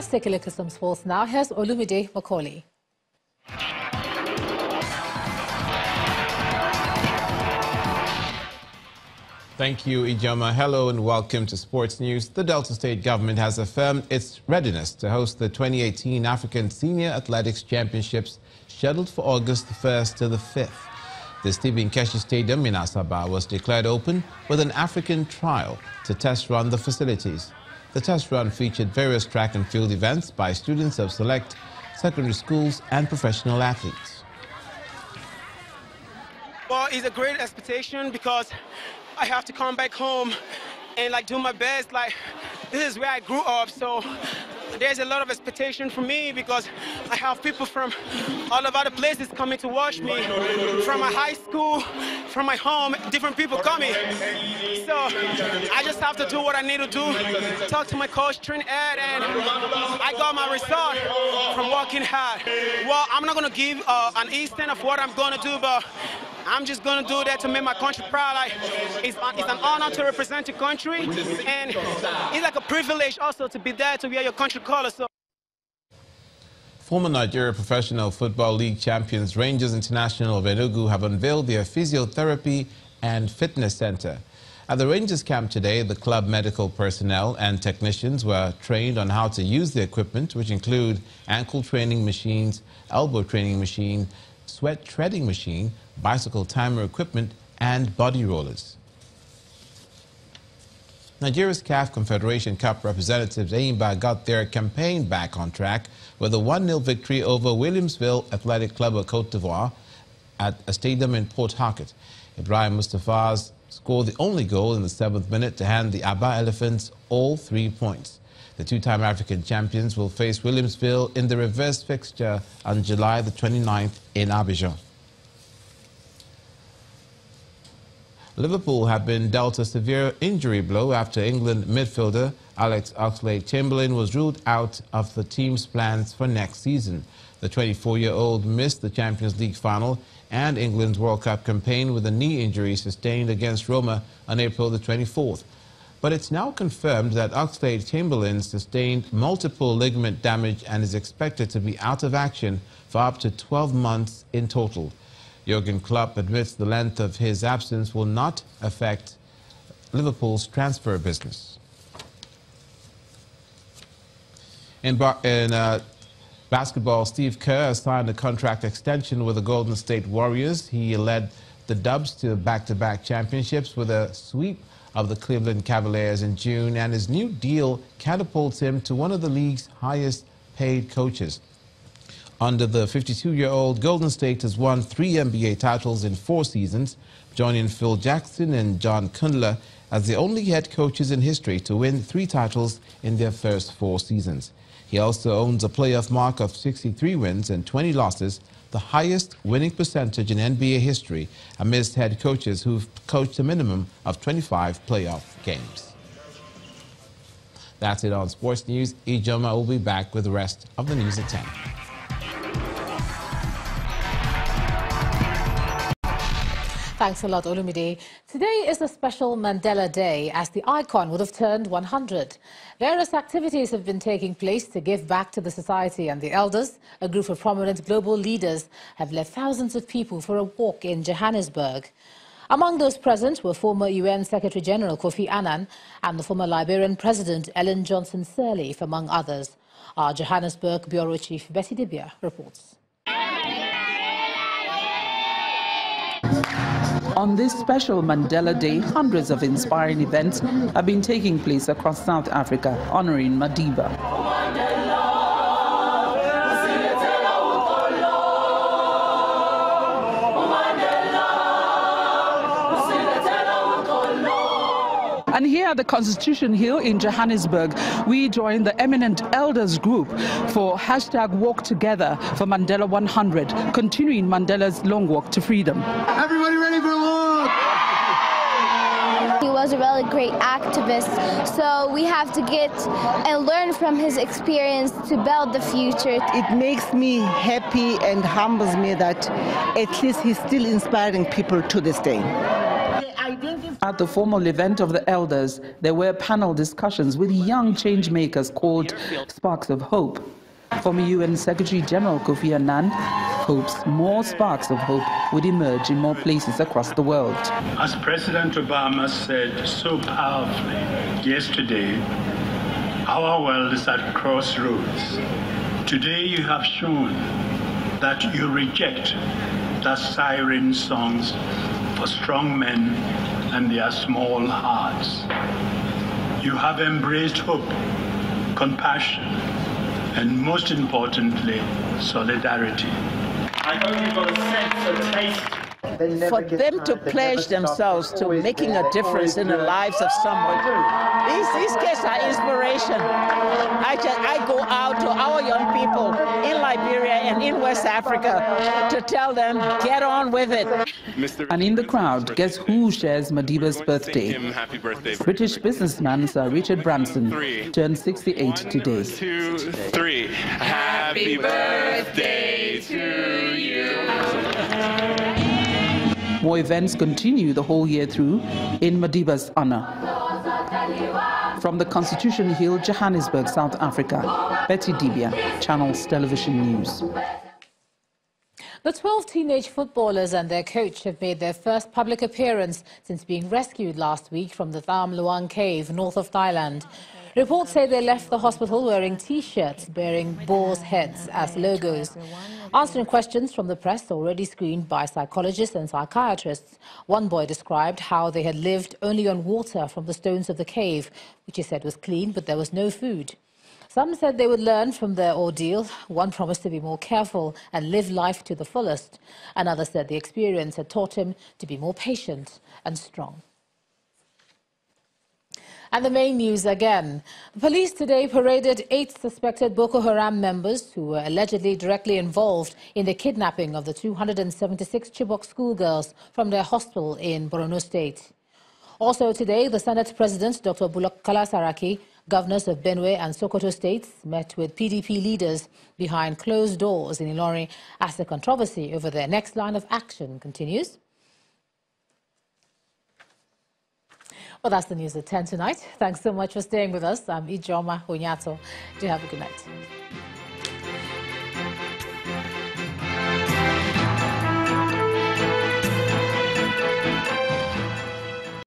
Let's take a look at some sports now. Here's Olumide Macaulay. Thank you, Ijoma. Hello and welcome to Sports News. The Delta State government has affirmed its readiness to host the 2018 African Senior Athletics Championships, scheduled for August 1st to the 5th. The Stephen Keshi Stadium in Asaba was declared open with an African trial to test run the facilities. The test run featured various track and field events by students of select secondary schools and professional athletes. Well, it's a great expectation because I have to come back home and do my best. This is where I grew up, so there's a lot of expectation for me because I have people from all over the places coming to watch me, from my high school, from my home, different people coming. So I just have to do what I need to do, talk to my coach, train Ed, and I got my result from working hard. Well, I'm not going to give an instant of what I'm going to do, but I'm just going to do that to make my country proud. It's an honor to represent your country, and it's like a privilege also to be there to wear your country colors. So. Former Nigeria Professional Football League champions Rangers International of Enugu have unveiled their physiotherapy and fitness center. At the Rangers camp today, the club medical personnel and technicians were trained on how to use the equipment, which include ankle training machines, elbow training machine, sweat treading machine, bicycle timer equipment, and body rollers. Nigeria's CAF Confederation Cup representatives Eyimba got their campaign back on track with a 1-0 victory over Williamsville Athletic Club of Cote d'Ivoire at a stadium in Port Harcourt. Ibrahim Mustafaz scored the only goal in the 7th minute to hand the Aba Elephants all 3 points. The two-time African champions will face Williamsville in the reverse fixture on July the 29th in Abidjan. Liverpool have been dealt a severe injury blow after England midfielder Alex Oxlade-Chamberlain was ruled out of the team's plans for next season. The 24-year-old missed the Champions League final and England's World Cup campaign with a knee injury sustained against Roma on April the 24th. But it's now confirmed that Oxlade-Chamberlain sustained multiple ligament damage and is expected to be out of action for up to 12 months in total. Jurgen Klopp admits the length of his absence will not affect Liverpool's transfer business. In basketball, Steve Kerr has signed a contract extension with the Golden State Warriors. He led the Dubs to back-to-back championships with a sweep of the Cleveland Cavaliers in June, and his new deal catapults him to one of the league's highest-paid coaches. Under the 52-year-old, Golden State has won 3 NBA titles in 4 seasons, joining Phil Jackson and John Kundler as the only head coaches in history to win 3 titles in their first 4 seasons. He also owns a playoff mark of 63 wins and 20 losses, the highest winning percentage in NBA history amidst head coaches who've coached a minimum of 25 playoff games. That's it on Sports News. Ijoma will be back with the rest of the news at 10. Thanks a lot, Olumide. Today is a special Mandela Day, as the icon would have turned 100. Various activities have been taking place to give back to the society and the elders. A group of prominent global leaders have led thousands of people for a walk in Johannesburg. Among those present were former UN Secretary-General Kofi Annan and the former Liberian President Ellen Johnson Sirleaf, among others. Our Johannesburg Bureau Chief Betty Dibia reports. On this special Mandela Day, hundreds of inspiring events have been taking place across South Africa, honoring Madiba. And here at the Constitution Hill in Johannesburg, we join the eminent elders group for #Walk Together for Mandela 100, continuing Mandela's long walk to freedom. Everybody ready for a walk? He was a really great activist, so we have to get and learn from his experience to build the future. It makes me happy and humbles me that at least he's still inspiring people to this day. At the formal event of the elders, there were panel discussions with young change makers called Sparks of Hope. Former UN Secretary General Kofi Annan hopes more sparks of hope would emerge in more places across the world. As President Obama said so powerfully yesterday, our world is at crossroads. Today you have shown that you reject the siren songs for strong men and their small hearts. You have embraced hope, compassion, and most importantly, solidarity. I hope you've got a sense of taste. For them to pledge themselves to making a difference in the lives of someone, these kids are inspiration. I go out to our young people in Liberia and in West Africa to tell them, get on with it. And in the crowd, guess who shares Madiba's birthday? Happy birthday. British businessman Sir Richard Branson turned 68 today. 1, 2, 3. Happy birthday to you. More events continue the whole year through in Madiba's honor. From the Constitution Hill, Johannesburg, South Africa, Pt.4, Channels Television News. The 12 teenage footballers and their coach have made their first public appearance since being rescued last week from the Tham Luang cave north of Thailand. Reports say they left the hospital wearing T-shirts bearing boars' heads as logos. Answering questions from the press already screened by psychologists and psychiatrists, one boy described how they had lived only on water from the stones of the cave, which he said was clean, but there was no food. Some said they would learn from their ordeal. One promised to be more careful and live life to the fullest. Another said the experience had taught him to be more patient and strong. And the main news again. The police today paraded 8 suspected Boko Haram members who were allegedly directly involved in the kidnapping of the 276 Chibok schoolgirls from their hostel in Borno State. Also today, the Senate President, Dr. Bulakala Saraki, governors of Benue and Sokoto states met with PDP leaders behind closed doors in Ilorin as the controversy over their next line of action continues. Well, that's the news at 10 tonight. Thanks so much for staying with us. I'm Ijoma Onyato. Do have a good night.